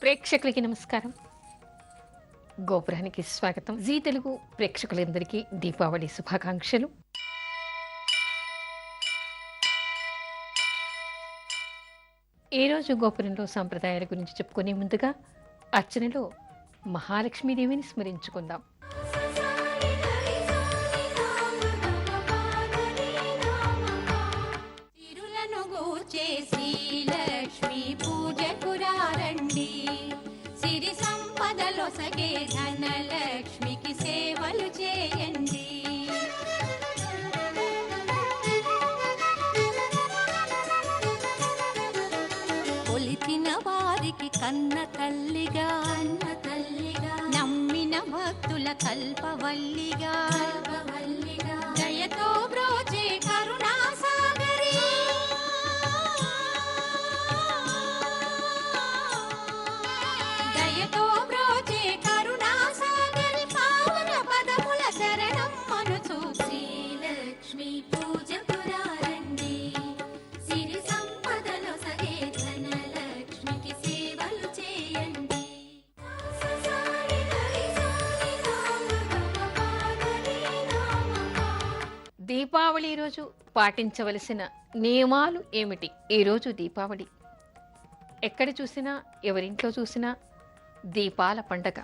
ప్రేక్షకులకి నమస్కారం. గోపురానికి స్వాగతం. జీ తెలుగు ప్రేక్షకులందరికీ దీపావళి శుభాకాంక్షలు. ఈరోజు గోపురంలో సాంప్రదాయాల గురించి చెప్పుకునే ముందుగా అర్చనలో మహాలక్ష్మీదేవిని స్మరించుకుందాం. సగే ధనలక్ష్మికి సేవలు చేయండి. కొలిచిన వారికి కన్న తల్లిగా నమ్మిన భక్తుల కల్పవల్లిగా దయతో బ్రోచే కరుణా సాగరి దయతో దీపావళి రోజు పాటించవలసిన నియమాలు ఏమిటి? ఈరోజు దీపావళి. ఎక్కడ చూసినా ఎవరింట్లో చూసినా దీపాల పండగ.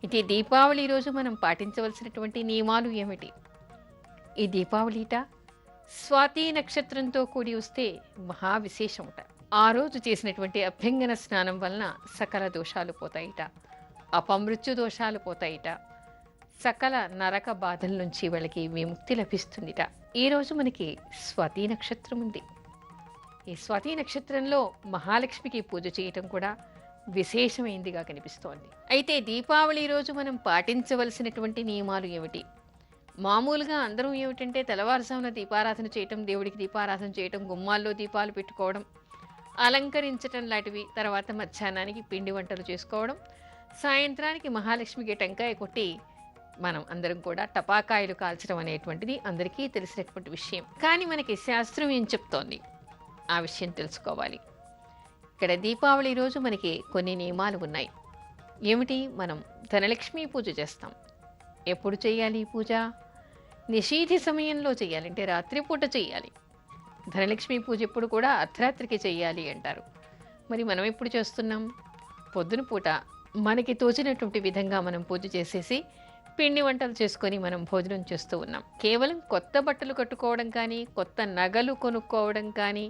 ఇది దీపావళి రోజు మనం పాటించవలసినటువంటి నియమాలు ఏమిటి? ఈ దీపావళిట స్వాతి నక్షత్రంతో కూడి వస్తే మహావిశేషముట. ఆ రోజు చేసినటువంటి అభ్యంగన స్నానం వలన సకల దోషాలు పోతాయిట, అపమృత్యు దోషాలు పోతాయిట, సకల నరక బాధల నుంచి వాళ్ళకి విముక్తి లభిస్తుందిట. ఈరోజు మనకి స్వాతి నక్షత్రం ఉంది. ఈ స్వాతి నక్షత్రంలో మహాలక్ష్మికి పూజ చేయటం కూడా విశేషమైందిగా కనిపిస్తోంది. అయితే దీపావళి రోజు మనం పాటించవలసినటువంటి నియమాలు ఏమిటి? మామూలుగా అందరూ ఏమిటంటే తెల్లవారుజామున దీపారాధన చేయటం, దేవుడికి దీపారాధన చేయటం, గుమ్మాల్లో దీపాలు పెట్టుకోవడం, అలంకరించటం లాంటివి, తర్వాత మధ్యాహ్నానికి పిండి వంటలు చేసుకోవడం, సాయంత్రానికి మహాలక్ష్మికి టెంకాయ కొట్టి మనం అందరం కూడా టపాకాయలు కాల్చడం అనేటువంటిది అందరికీ తెలిసినటువంటి విషయం. కానీ మనకి శాస్త్రం ఏం చెప్తోంది? ఆ విషయం తెలుసుకోవాలి. ఇక్కడ దీపావళి రోజు మనకి కొన్ని నియమాలు ఉన్నాయి. ఏమిటి? మనం ధనలక్ష్మి పూజ చేస్తాం. ఎప్పుడు చేయాలి పూజ? నిషీధి సమయంలో చేయాలి, అంటే రాత్రిపూట చేయాలి. ధనలక్ష్మి పూజ ఎప్పుడు కూడా అర్ధరాత్రికి చేయాలి అంటారు. మరి మనం ఎప్పుడు చేస్తున్నాం? పొద్దున పూట మనకి తోచినటువంటి విధంగా మనం పూజ చేసేసి పిండి వంటలు చేసుకొని మనం భోజనం చేస్తూ ఉన్నాం. కేవలం కొత్త బట్టలు కట్టుకోవడం కానీ, కొత్త నగలు కొనుక్కోవడం కానీ,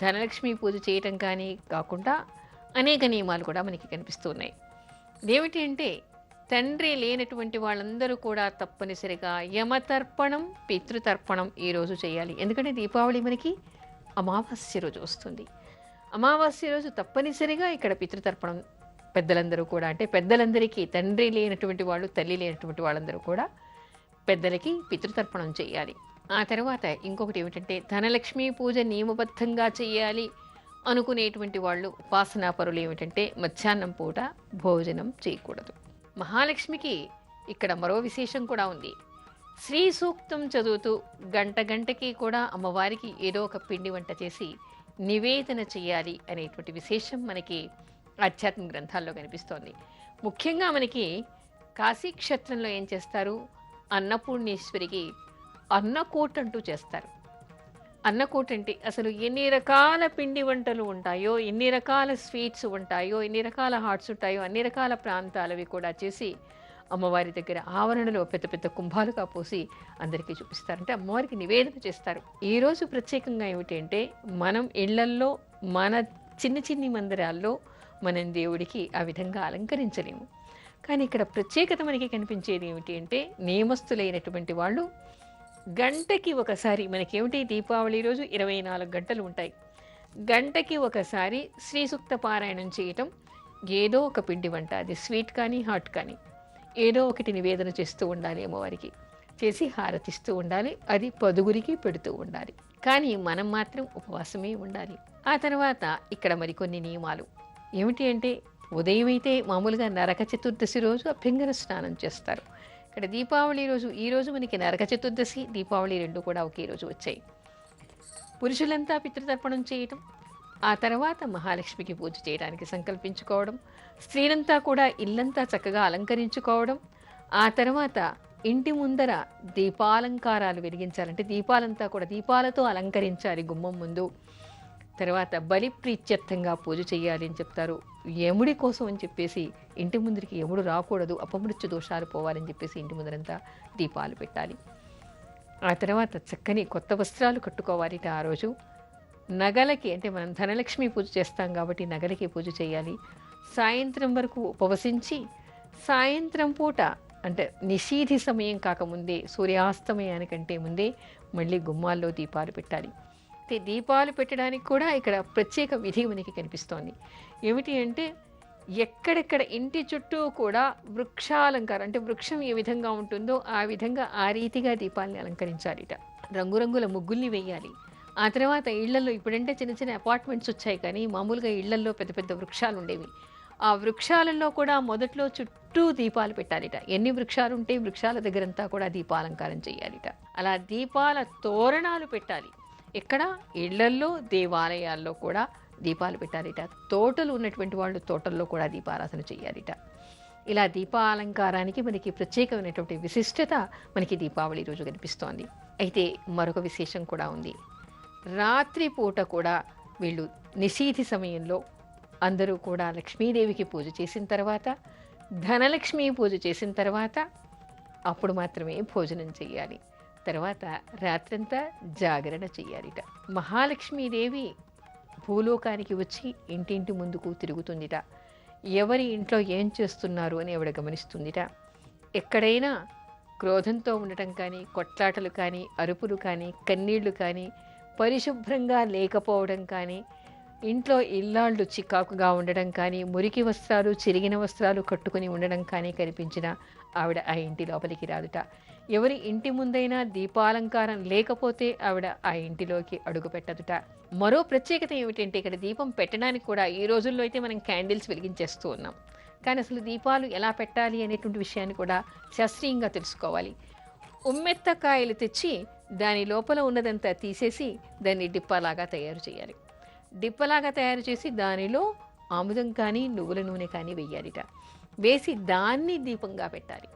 ధనలక్ష్మి పూజ చేయటం కానీ కాకుండా అనేక నియమాలు కూడా మనకి కనిపిస్తూ ఉన్నాయి. ఏమిటి అంటే, తండ్రి లేనటువంటి వాళ్ళందరూ కూడా తప్పనిసరిగా యమతర్పణం, పితృతర్పణం ఈరోజు చేయాలి. ఎందుకంటే దీపావళి మనకి అమావాస్య రోజు వస్తుంది. అమావాస్య రోజు తప్పనిసరిగా ఇక్కడ పితృతర్పణం పెద్దలందరూ కూడా, అంటే పెద్దలందరికీ, తండ్రి లేనటువంటి వాళ్ళు, తల్లి లేనటువంటి వాళ్ళందరూ కూడా పెద్దలకి పితృతర్పణం చేయాలి. ఆ తర్వాత ఇంకొకటి ఏమిటంటే, ధనలక్ష్మి పూజ నియమబద్ధంగా చేయాలి అనుకునేటువంటి వాళ్ళు, ఉపాసనాపరులు ఏమిటంటే మధ్యాహ్నం పూట భోజనం చేయకూడదు. మహాలక్ష్మికి ఇక్కడ మరో విశేషం కూడా ఉంది. శ్రీ సూక్తం చదువుతూ గంటకి కూడా అమ్మవారికి ఏదో ఒక పిండి వంట చేసి నివేదన చేయాలి అనేటువంటి విశేషం మనకి ఆధ్యాత్మిక గ్రంథాల్లో కనిపిస్తోంది. ముఖ్యంగా మనకి కాశీ క్షేత్రంలో ఏం చేస్తారు? అన్నపూర్ణేశ్వరికి అన్నకూట అంటూ చేస్తారు. అన్నకూట అంటే అసలు ఎన్ని రకాల పిండి వంటలు ఉంటాయో, ఎన్ని రకాల స్వీట్స్ ఉంటాయో, ఎన్ని రకాల హాట్స్ ఉంటాయో, అన్ని రకాల ప్రాంతాలవి కూడా చేసి అమ్మవారి దగ్గర ఆవరణలో పెద్ద పెద్ద కుంభాలుగా పోసి అందరికీ చూపిస్తారంటే అమ్మవారికి నివేదన చేస్తారు. ఈరోజు ప్రత్యేకంగా ఏమిటంటే, మనం ఇళ్లల్లో మన చిన్ని మందిరాల్లో మనం దేవుడికి ఆ విధంగా అలంకరించలేము. కానీ ఇక్కడ ప్రత్యేకత మనకి కనిపించేది ఏమిటి అంటే, నియమస్తులైనటువంటి వాళ్ళు గంటకి ఒకసారి, మనకేమిటి దీపావళి రోజు 24 గంటలు ఉంటాయి, గంటకి ఒకసారి శ్రీ సూక్త పారాయణం చేయటం, ఏదో ఒక పిండి వంట, అది స్వీట్ కానీ హాట్ కానీ ఏదో ఒకటి నివేదన చేస్తూ ఉండాలి, అమ్మవారికి చేసి హారతిస్తూ ఉండాలి, అది పదుగురికి పెడుతూ ఉండాలి. కానీ మనం మాత్రం ఉపవాసమే ఉండాలి. ఆ తర్వాత ఇక్కడ మరికొన్ని నియమాలు ఏమిటి అంటే, ఉదయం అయితే మామూలుగా నరక చతుర్దశి రోజు అభ్యంగన స్నానం చేస్తారు. ఇక్కడ దీపావళి రోజు, ఈరోజు మనకి నరక చతుర్దశి, దీపావళి రెండు కూడా ఒకే రోజు వచ్చాయి. పురుషులంతా పితృతర్పణం చేయటం, ఆ తర్వాత మహాలక్ష్మికి పూజ చేయడానికి సంకల్పించుకోవడం, స్త్రీలంతా కూడా ఇల్లంతా చక్కగా అలంకరించుకోవడం, ఆ తర్వాత ఇంటి ముందర దీపాలంకారాలు వెలిగించాలంటే దీపాలంతా కూడా దీపాలతో అలంకరించాలి గుమ్మం ముందు. తర్వాత బలి ప్రీత్యర్థంగా పూజ చేయాలి అని చెప్తారు. యముడి కోసం అని చెప్పేసి ఇంటి ముందరికి యముడు రాకూడదు, అపమృత్యు దోషాలు పోవాలని చెప్పేసి ఇంటి ముందరంతా దీపాలు పెట్టాలి. ఆ తర్వాత చక్కని కొత్త వస్త్రాలు కట్టుకోవాలి ఆ రోజు. నగలకి అంటే మనం ధనలక్ష్మి పూజ చేస్తాం కాబట్టి నగలకి పూజ చేయాలి. సాయంత్రం వరకు ఉపవసించి సాయంత్రం పూట అంటే నిషీధి సమయం కాకముందే సూర్యాస్తమయానికంటే ముందే మళ్ళీ గుమ్మాల్లో దీపాలు పెట్టాలి. అయితే దీపాలు పెట్టడానికి కూడా ఇక్కడ ప్రత్యేక విధి మనకి కనిపిస్తోంది. ఏమిటి అంటే ఎక్కడెక్కడ ఇంటి చుట్టూ కూడా వృక్షాలంకారం అంటే వృక్షం ఏ విధంగా ఉంటుందో ఆ విధంగా ఆ రీతిగా దీపాలని అలంకరించాలిట. రంగురంగుల ముగ్గుల్ని వేయాలి. ఆ తర్వాత ఇళ్లలో ఇప్పుడంటే చిన్న చిన్న అపార్ట్మెంట్స్ వచ్చాయి, కానీ మామూలుగా ఇళ్లల్లో పెద్ద పెద్ద వృక్షాలు ఉండేవి. ఆ వృక్షాలలో కూడా మొదట్లో చుట్టూ దీపాలు పెట్టాలిట. ఎన్ని వృక్షాలు ఉంటే వృక్షాల దగ్గరంతా కూడా దీపాలంకారం చేయాలిట. అలా దీపాల తోరణాలు పెట్టాలి. ఎక్కడ ఇళ్లల్లో దేవాలయాల్లో కూడా దీపాలు పెట్టాలిట. తోటలు ఉన్నటువంటి వాళ్ళు తోటల్లో కూడా దీపారాధన చేయాలిట. ఇలా దీపాలంకారానికి మనకి ప్రత్యేకమైనటువంటి విశిష్టత మనకి దీపావళి రోజు కనిపిస్తోంది. అయితే మరొక విశేషం కూడా ఉంది. రాత్రి పూట కూడా వీళ్ళు నిశీధి సమయంలో అందరూ కూడా లక్ష్మీదేవికి పూజ చేసిన తర్వాత, ధనలక్ష్మి పూజ చేసిన తర్వాత అప్పుడు మాత్రమే భోజనం చేయాలి. తర్వాత రాత్రంతా జాగరణ చేయాలిట. మహాలక్ష్మీదేవి భూలోకానికి వచ్చి ఇంటింటి ముందుకు తిరుగుతుందిట. ఎవరి ఇంట్లో ఏం చేస్తున్నారు అని ఆవిడ గమనిస్తుందిట. ఎక్కడైనా క్రోధంతో ఉండటం కానీ, కొట్లాటలు కానీ, అరుపులు కానీ, కన్నీళ్లు కానీ, పరిశుభ్రంగా లేకపోవడం కానీ, ఇంట్లో ఇల్లాళ్ళు చికాకుగా ఉండడం కానీ, మురికి వస్త్రాలు చిరిగిన వస్త్రాలు కట్టుకుని ఉండడం కానీ కనిపించిన ఆవిడ ఆ ఇంటి లోపలికి రాదుట. ఎవరి ఇంటి ముందైనా దీపాలంకారం లేకపోతే ఆవిడ ఆ ఇంటిలోకి అడుగు పెట్టదుట. మరో ప్రత్యేకత ఏమిటంటే ఇక్కడ దీపం పెట్టడానికి కూడా ఈ రోజుల్లో అయితే మనం క్యాండిల్స్ వెలిగించేస్తూ ఉన్నాం, కానీ అసలు దీపాలు ఎలా పెట్టాలి అనేటువంటి విషయాన్ని కూడా శాస్త్రీయంగా తెలుసుకోవాలి. ఉమ్మెత్తకాయలు తెచ్చి దాని లోపల ఉన్నదంతా తీసేసి దాన్ని డిప్పలాగా తయారు చేయాలి. డిప్పలాగా తయారు చేసి దానిలో ఆముదం కానీ నువ్వుల నూనె కానీ వేయాలిట. వేసి దాన్ని దీపంగా పెట్టాలి.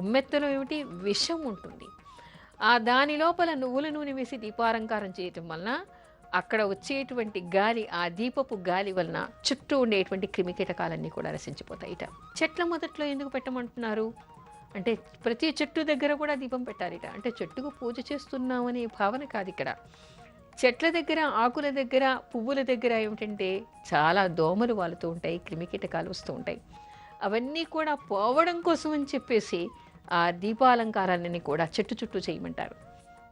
ఉమ్మెత్తలో ఏమిటి విషం ఉంటుంది. ఆ దాని లోపల నువ్వుల నూనె వేసి దీపాలంకారం చేయటం వలన అక్కడ వచ్చేటువంటి గాలి, ఆ దీపపు గాలి వలన చుట్టూ ఉండేటువంటి క్రిమికీటకాలన్నీ కూడా నశించిపోతాయిట. చెట్ల మొదట్లో ఎందుకు పెట్టమంటున్నారు అంటే ప్రతి చెట్టు దగ్గర కూడా దీపం పెట్టాలిట. అంటే చెట్టుకు పూజ చేస్తున్నామనే భావన కాదు ఇక్కడ. చెట్ల దగ్గర, ఆకుల దగ్గర, పువ్వుల దగ్గర ఏమిటంటే చాలా దోమలు వాలుతూ ఉంటాయి, క్రిమికీటకాలు వస్తూ ఉంటాయి. అవన్నీ కూడా పోవడం కోసం అని చెప్పేసి ఆ దీపాలంకారాలని కూడా చెట్టు చుట్టూ చేయమంటారు.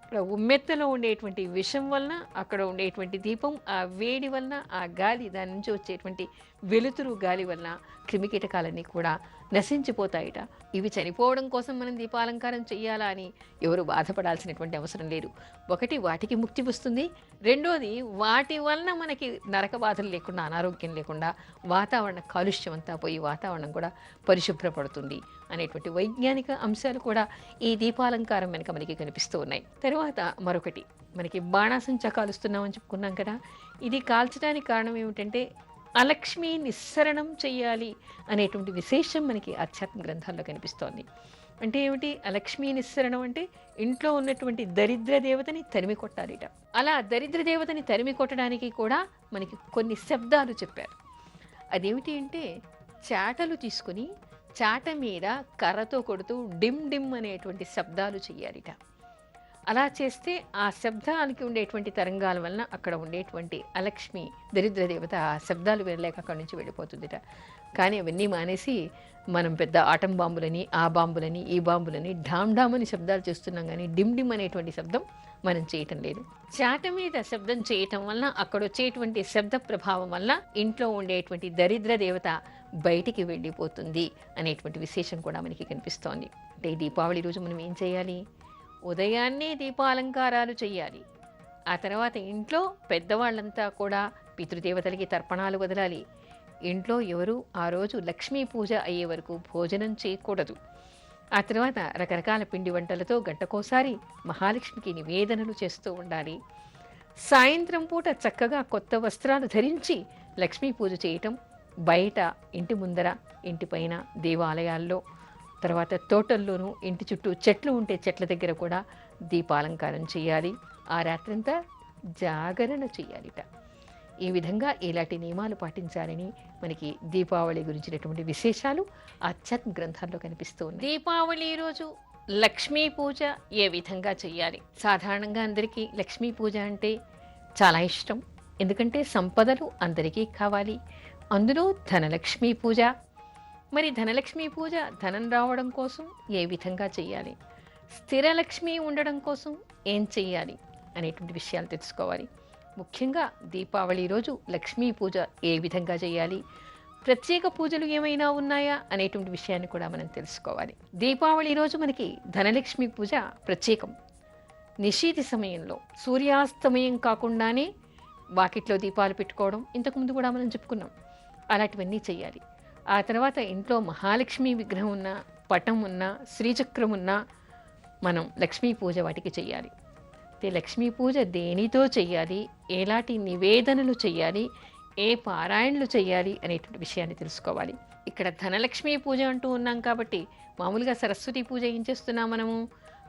ఇక్కడ ఉమ్మెత్తలో ఉండేటువంటి విషం వలన, అక్కడ ఉండేటువంటి దీపం ఆ వేడి వలన, ఆ గాలి దాని నుంచి వచ్చేటువంటి వెలుతురు గాలి వలన క్రిమికీటకాలన్నీ కూడా నశించిపోతాయిట. ఇవి చనిపోవడం కోసం మనం దీపాలంకారం చెయ్యాలా అని ఎవరు బాధపడాల్సినటువంటి అవసరం లేదు. ఒకటి, వాటికి ముక్తి వస్తుంది. రెండోది, వాటి వలన మనకి నరక బాధలు లేకుండా, అనారోగ్యం లేకుండా వాతావరణ కాలుష్యం అంతా పోయి వాతావరణం కూడా పరిశుభ్రపడుతుంది అనేటువంటి వైజ్ఞానిక అంశాలు కూడా ఈ దీపాలంకారం వెనుక మనకి కనిపిస్తూ ఉన్నాయి. తర్వాత మరొకటి, మనకి బాణాసంచా కాలుస్తున్నామని చెప్పుకున్నాం కదా. ఇది కాల్చడానికి కారణం ఏమిటంటే అలక్ష్మి నిస్సరణం చెయ్యాలి అనేటువంటి విశేషం మనకి ఆధ్యాత్మిక గ్రంథాల్లో కనిపిస్తోంది. అంటే ఏమిటి అలక్ష్మి నిస్సరణం అంటే ఇంట్లో ఉన్నటువంటి దరిద్ర దేవతని తరిమి కొట్టాలిట. అలా దరిద్ర దేవతని తరిమి కొట్టడానికి కూడా మనకి కొన్ని శబ్దాలు చెప్పారు. అదేమిటి అంటే చాటలు తీసుకుని చాట మీద కర్రతో కొడుతూ డిమ్ డిమ్ అనేటువంటి శబ్దాలు చెయ్యాలిట. అలా చేస్తే ఆ శబ్దానికి ఉండేటువంటి తరంగాల వలన అక్కడ ఉండేటువంటి అలక్ష్మి దరిద్ర దేవత ఆ శబ్దాలు వినలేక అక్కడి నుంచి వెళ్ళిపోతుందిట. కానీ అవన్నీ మానేసి మనం పెద్ద ఆటం బాంబులని, ఆ బాంబులని, ఈ బాంబులని ఢామ్ ఢామ్ అని శబ్దాలు చేస్తున్నాం, కానీ డిమ్ డిమ్ అనేటువంటి శబ్దం మనం చేయటం లేదు. చాట మీద శబ్దం చేయటం వలన అక్కడ వచ్చేటువంటి శబ్ద ప్రభావం వల్ల ఇంట్లో ఉండేటువంటి దరిద్ర దేవత బయటికి వెళ్ళిపోతుంది అనేటువంటి విశేషం కూడా మనకి కనిపిస్తోంది. అంటే దీపావళి రోజు మనం ఏం చేయాలి? ఉదయాన్నే దీపాలంకారాలు చెయ్యాలి. ఆ తర్వాత ఇంట్లో పెద్దవాళ్ళంతా కూడా పితృదేవతలకి తర్పణాలు వదలాలి. ఇంట్లో ఎవరు ఆ రోజు లక్ష్మీ పూజ అయ్యే వరకు భోజనం చేయకూడదు. ఆ తర్వాత రకరకాల పిండి వంటలతో గంటకోసారి మహాలక్ష్మికి నివేదనలు చేస్తూ ఉండాలి. సాయంత్రం పూట చక్కగా కొత్త వస్త్రాలు ధరించి లక్ష్మీ పూజ చేయటం, బయట ఇంటి ముందర, ఇంటిపైన, దేవాలయాల్లో, తర్వాత తోటల్లోనూ, ఇంటి చుట్టూ చెట్లు ఉంటే చెట్ల దగ్గర కూడా దీపాలంకారం చేయాలి. ఆ రాత్రంతా జాగరణ చేయాలిట. ఈ విధంగా ఇలాంటి నియమాలు పాటించాలని మనకి దీపావళి గురించినటువంటి విశేషాలు ఆధ్యాత్మిక గ్రంథాల్లో కనిపిస్తూ ఉన్నాయి. దీపావళి రోజు లక్ష్మీ పూజ ఏ విధంగా చేయాలి? సాధారణంగా అందరికీ లక్ష్మీ పూజ అంటే చాలా ఇష్టం. ఎందుకంటే సంపదలు అందరికీ కావాలి. అందులో ధనలక్ష్మీ పూజ. మరి ధనలక్ష్మీ పూజ ధనం రావడం కోసం ఏ విధంగా చేయాలి? స్థిరలక్ష్మి ఉండడం కోసం ఏం చేయాలి అనేటువంటి విషయాలు తెలుసుకోవాలి. ముఖ్యంగా దీపావళి రోజు లక్ష్మీ పూజ ఏ విధంగా చేయాలి, ప్రత్యేక పూజలు ఏమైనా ఉన్నాయా అనేటువంటి విషయాన్ని కూడా మనం తెలుసుకోవాలి. దీపావళి రోజు మనకి ధనలక్ష్మి పూజ ప్రత్యేకం. నిశీతి సమయంలో సూర్యాస్తమయం కాకుండానే వాకిట్లో దీపాలు పెట్టుకోవడం ఇంతకుముందు కూడా మనం చెప్పుకున్నాం. అలాంటివన్నీ చేయాలి. ఆ తర్వాత ఇంట్లో మహాలక్ష్మి విగ్రహం ఉన్నా, పటం ఉన్నా, శ్రీచక్రం ఉన్నా మనం లక్ష్మీ పూజ వాటికి చేయాలి. అయితే లక్ష్మీ పూజ దేనితో చెయ్యాలి, ఎలాంటి నివేదనలు చెయ్యాలి, ఏ పారాయణలు చెయ్యాలి అనేటువంటి విషయాన్ని తెలుసుకోవాలి. ఇక్కడ ధనలక్ష్మీ పూజ అంటూ ఉన్నాం కాబట్టి మామూలుగా సరస్వతి పూజ ఏం చేస్తున్నాం మనము?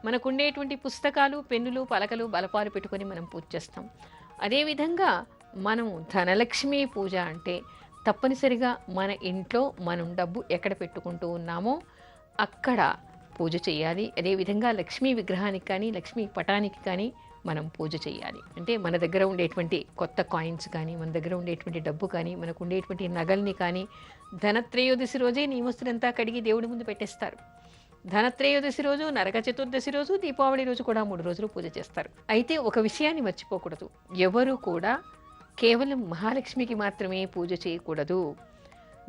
మనకుండేటువంటి పుస్తకాలు, పెన్నులు, పలకలు, బలపాలు పెట్టుకొని మనం పూజ చేస్తాం. అదేవిధంగా మనము ధనలక్ష్మీ పూజ అంటే తప్పనిసరిగా మన ఇంట్లో మనం డబ్బు ఎక్కడ పెట్టుకుంటూ ఉన్నామో అక్కడ పూజ చేయాలి. అదేవిధంగా లక్ష్మీ విగ్రహానికి కానీ, లక్ష్మీ పటానికి కానీ మనం పూజ చేయాలి. అంటే మన దగ్గర ఉండేటువంటి కొత్త కాయిన్స్ కానీ, మన దగ్గర ఉండేటువంటి డబ్బు కానీ, మనకు ఉండేటువంటి నగల్ని కానీ ధనత్రయోదశి రోజే నియమస్తులంతా కడిగి దేవుడి ముందు పెట్టేస్తారు. ధనత్రయోదశి రోజు, నరక చతుర్దశి రోజు, దీపావళి రోజు కూడా 3 రోజులు పూజ చేస్తారు. అయితే ఒక విషయాన్ని మర్చిపోకూడదు. ఎవరు కూడా కేవలం మహాలక్ష్మికి మాత్రమే పూజ చేయకూడదు.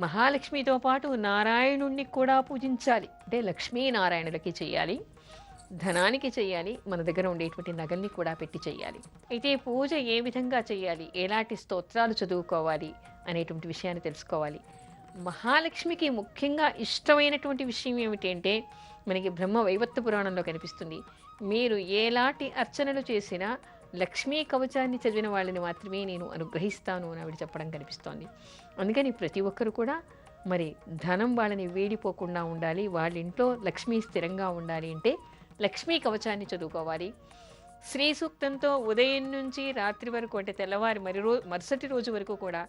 మహాలక్ష్మితో పాటు నారాయణుణ్ణి కూడా పూజించాలి. అంటే లక్ష్మీనారాయణులకి చేయాలి, ధనానికి చేయాలి, మన దగ్గర ఉండేటువంటి నగల్ని కూడా పెట్టి చేయాలి. అయితే పూజ ఏ విధంగా చేయాలి, ఎలాంటి స్తోత్రాలు చదువుకోవాలి అనేటువంటి విషయాన్ని తెలుసుకోవాలి. మహాలక్ష్మికి ముఖ్యంగా ఇష్టమైనటువంటి విషయం ఏమిటి అంటే మనకి బ్రహ్మ వైవత్త పురాణంలో కనిపిస్తుంది. మీరు ఎలాంటి అర్చనలు చేసినా లక్ష్మీ కవచాన్ని చదివిన వాళ్ళని మాత్రమే నేను అనుగ్రహిస్తాను అని ఆవిడ చెప్పడం కనిపిస్తోంది. అందుకని ప్రతి ఒక్కరు కూడా మరి ధనం వాళ్ళని వేడిపోకుండా ఉండాలి, వాళ్ళ ఇంట్లో లక్ష్మీ స్థిరంగా ఉండాలి అంటే లక్ష్మీ కవచాన్ని చదువుకోవాలి. శ్రీ సూక్తంతో ఉదయం నుంచి రాత్రి వరకు, అంటే తెల్లవారి మరుసటి రోజు వరకు కూడా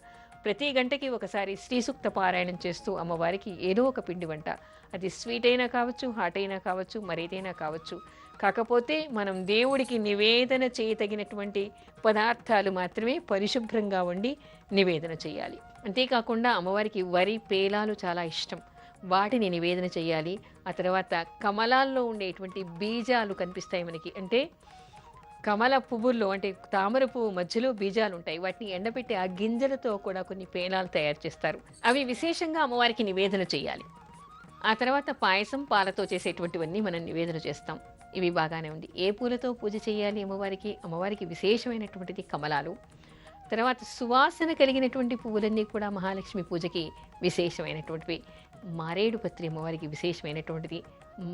ప్రతి గంటకి ఒకసారి శ్రీ సూక్త పారాయణం చేస్తూ అమ్మవారికి ఏదో ఒక పిండి వంట, అది స్వీట్ అయినా కావచ్చు, హాట్ అయినా కావచ్చు, మరేదైనా కావచ్చు, కాకపోతే మనం దేవుడికి నివేదన చేయతగినటువంటి పదార్థాలు మాత్రమే పరిశుభ్రంగా వండి నివేదన చేయాలి. అంతేకాకుండా అమ్మవారికి వరి పేలాలు చాలా ఇష్టం, వాటిని నివేదన చేయాలి. ఆ తర్వాత కమలాల్లో ఉండేటువంటి బీజాలు కనిపిస్తాయి మనకి. అంటే కమల పువ్వుల్లో, అంటే తామర పువ్వు మధ్యలో బీజాలు ఉంటాయి. వాటిని ఎండబెట్టి ఆ గింజలతో కూడా కొన్ని పేలాలు తయారు చేస్తారు. అవి విశేషంగా అమ్మవారికి నివేదన చేయాలి. ఆ తర్వాత పాయసం, పాలతో చేసేటువంటివన్నీ మనం నివేదన చేస్తాం. ఇవి బాగానే ఉంది. ఏ పూలతో పూజ చేయాలి అమ్మవారికి? అమ్మవారికి విశేషమైనటువంటిది కమలాలు. తర్వాత సువాసన కలిగినటువంటి పువ్వులన్నీ కూడా మహాలక్ష్మి పూజకి విశేషమైనటువంటివి. మారేడు పత్రి అమ్మవారికి విశేషమైనటువంటిది.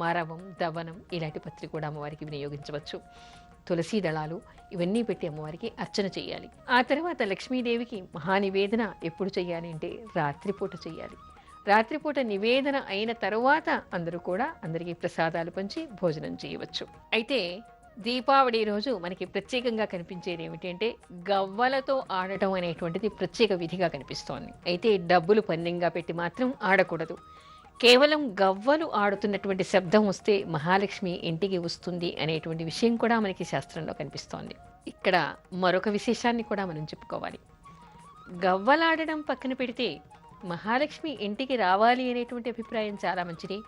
మరవం, దవనం ఇలాంటి పత్రి కూడా అమ్మవారికి వినియోగించవచ్చు. తులసి దళాలు ఇవన్నీ పెట్టి అమ్మవారికి అర్చన చేయాలి. ఆ తర్వాత లక్ష్మీదేవికి మహానివేదన ఎప్పుడు చేయాలి అంటే రాత్రిపూట చేయాలి. రాత్రిపూట నివేదన అయిన తరువాత అందరూ కూడా అందరికీ ప్రసాదాలు పంచి భోజనం చేయవచ్చు. అయితే దీపావళి రోజు మనకి ప్రత్యేకంగా కనిపించేది ఏమిటంటే గవ్వలతో ఆడటం అనేటువంటిది ప్రత్యేక విధిగా కనిపిస్తోంది. అయితే డబ్బులు పన్నెంగా పెట్టి మాత్రం ఆడకూడదు. కేవలం గవ్వలు ఆడుతున్నటువంటి శబ్దం వస్తే మహాలక్ష్మి ఇంటికి వస్తుంది అనేటువంటి విషయం కూడా మనకి శాస్త్రంలో కనిపిస్తోంది. ఇక్కడ మరొక విశేషాన్ని కూడా మనం చెప్పుకోవాలి. గవ్వలాడడం పక్కన పెడితే మహాలక్ష్మి ఇంటికి రావాలి అనేటువంటి అభిప్రాయం చాలా మంచిది.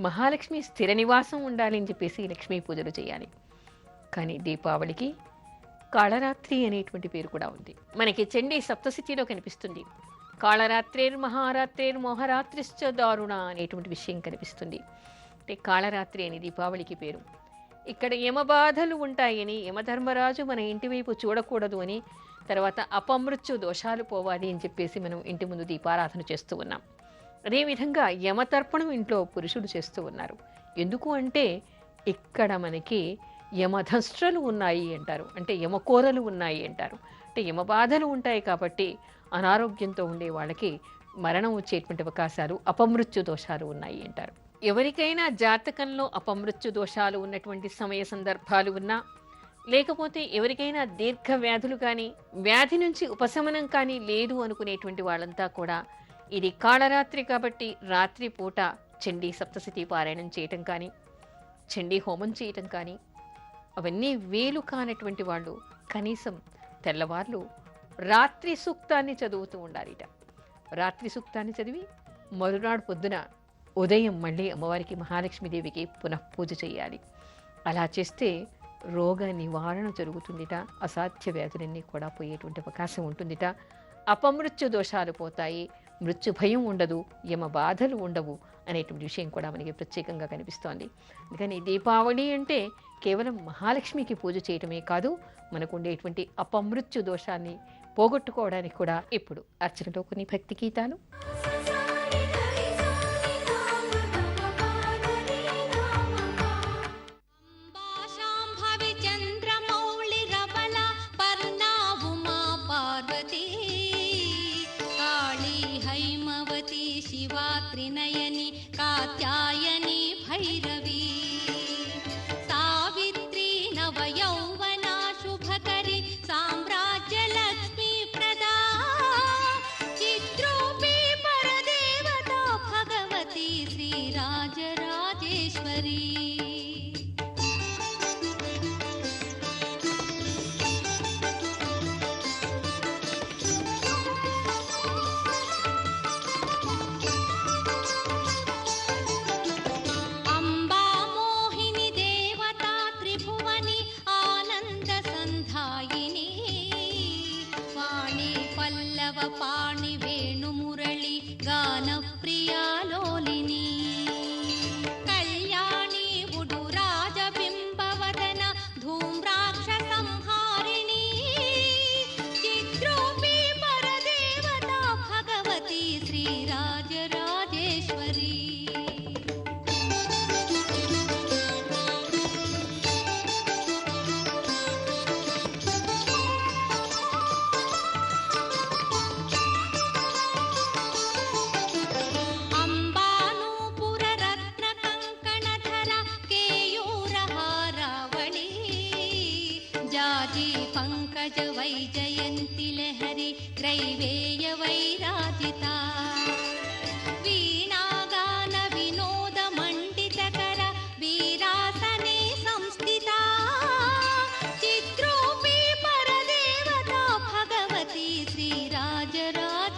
మహాలక్ష్మి స్థిర నివాసం ఉండాలి అని చెప్పేసి లక్ష్మీ పూజలు చేయాలి. కానీ దీపావళికి కాళరాత్రి అనేటువంటి పేరు కూడా ఉంది. మనకి చండీ సప్తశతిలో కనిపిస్తుంది. కాళరాత్రేర్ మహారాత్రేర్ మోహరాత్రిశ్చ దారుణ అనేటువంటి విషయం కనిపిస్తుంది. అంటే కాళరాత్రి అని దీపావళికి పేరు. ఇక్కడ యమబాధలు ఉంటాయని, యమధర్మరాజు మన ఇంటి వైపు చూడకూడదు అని, తర్వాత అపమృత్యు దోషాలు పోవాలి అని చెప్పేసి మనం ఇంటి ముందు దీపారాధన చేస్తూ ఉన్నాం. అదేవిధంగా యమతర్పణం ఇంట్లో పురుషులు చేస్తూ ఉన్నారు. ఎందుకు అంటే ఇక్కడ మనకి యమధంస్ట్రలు ఉన్నాయి అంటారు, అంటే యమకోరలు ఉన్నాయి అంటారు. అంటే యమబాధలు ఉంటాయి కాబట్టి అనారోగ్యంతో ఉండే వాళ్ళకి మరణం వచ్చేటువంటి అవకాశాలు, అపమృత్యు దోషాలు ఉన్నాయి అంటారు. ఎవరికైనా జాతకంలో అపమృత్యు దోషాలు ఉన్నటువంటి సమయ సందర్భాలు ఉన్నా, లేకపోతే ఎవరికైనా దీర్ఘ వ్యాధులు కానీ, వ్యాధి నుంచి ఉపశమనం కానీ లేదు అనుకునేటువంటి వాళ్ళంతా కూడా ఇది కాళరాత్రి కాబట్టి రాత్రి పూట చండీ సప్తశతి పారాయణం చేయటం కానీ, చండీ హోమం చేయటం కానీ, అవన్నీ వేలు కానటువంటి వాళ్ళు కనీసం తెల్లవార్లు రాత్రి సూక్తాన్ని చదువుతూ ఉండాలిట. రాత్రి సూక్తాన్ని చదివి మరునాడు పొద్దున ఉదయం మళ్ళీ అమ్మవారికి మహాలక్ష్మీదేవికి పునఃపూజ చేయాలి. అలా చేస్తే రోగ నివారణ జరుగుతుందిట, అసాధ్య వ్యాధులన్నీ కూడా పోయేటువంటి అవకాశం ఉంటుందిట, అపమృత్యు దోషాలు పోతాయి, మృత్యు భయం ఉండదు, యమ బాధలు ఉండవు అనేటువంటి విషయం కూడా మనకి ప్రత్యేకంగా కనిపిస్తోంది. అందుకని దీపావళి అంటే కేవలం మహాలక్ష్మికి పూజ చేయటమే కాదు, మనకు ఉండేటువంటి అపమృత్యు దోషాన్ని పోగొట్టుకోవడానికి కూడా ఇప్పుడు అర్చనలో కొన్ని భక్తి గీతాలు. శాంభవి చంద్రమౌళి రబల పర్ణావుమా పార్వతీ కాళీ హైమవతి శివా త్రినయని కాత్యాయని భైరవీ సావిత్రి నవయౌవనా శుభకరి సామ్రాజ్య లక్ష్మీ ప్రదా చిద్రూపీ పరదేవతా భగవతి శ్రీరాజరాజేశ్వరీ. అంబా మోహిని దేవతా త్రిభువని ఆనంద సంధాయిని వాణి పల్లవ పాణి వేణు మురళి గాన ప్రియాలోలిని కళ్యాణి ఉడు రాజబింబవదన ధూమ్రాక్ష సంహారిణి చిద్రూపీ పరదేవతా భగవతి శ్రీరాజరాజేశ్వరీ. అంబానూపుర రత్న కంకణధర కేయూరహారావళి జాజి పంకజ వైజయంతి లహరి గ్రైవేయ వైరాజిత వీణాగాన వినోద మండితకర వీరాసనే సంస్థిత చిద్రూపీ పరదేవతా భగవతి శ్రీరాజరాజేశ్వరీ.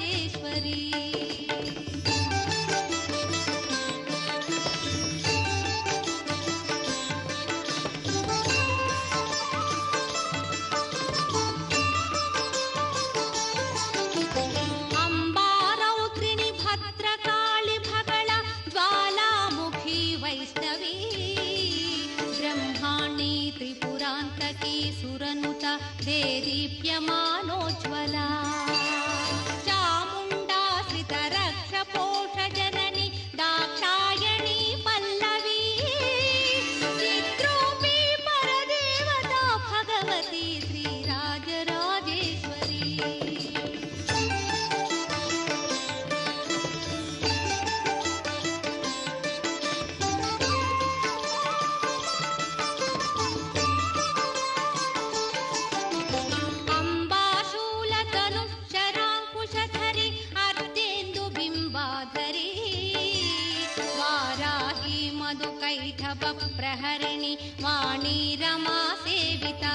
అంబారౌద్రిని భద్రకాళి భగళ జ్వాలాముఖి వైష్ణవీ బ్రహ్మాణి త్రిపురాంతకీ సురనుత దేదీప్యమానోజ్వలా చాముండా శ్రితరక్ష పోష జనని దాక్షాయణి పల్లవీ చిద్రూపీ పరదేవతా భగవతి శ్రీరాజరాజేశ్వరీ. అంబాశూలతను శరాంకుశధరి అర్ధేందు బింబాధరి వారాహి మధుకైఠవ ప్రహరిణి వాణీ రమా సేవితా